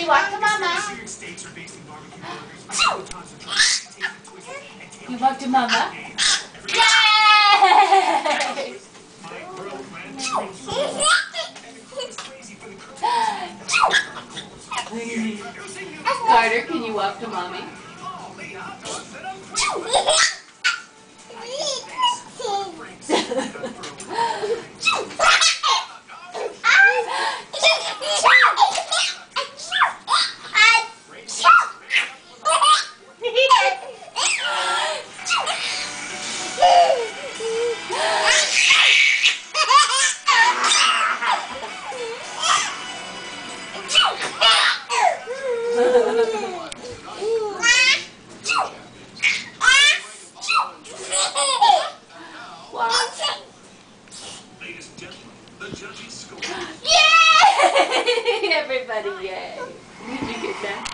you walk to Mama? You walk to Mama? Yay! Carter, can you walk to Mommy? Ladies and gentlemen, the judges score. Yay! Everybody, yay. Did you get that?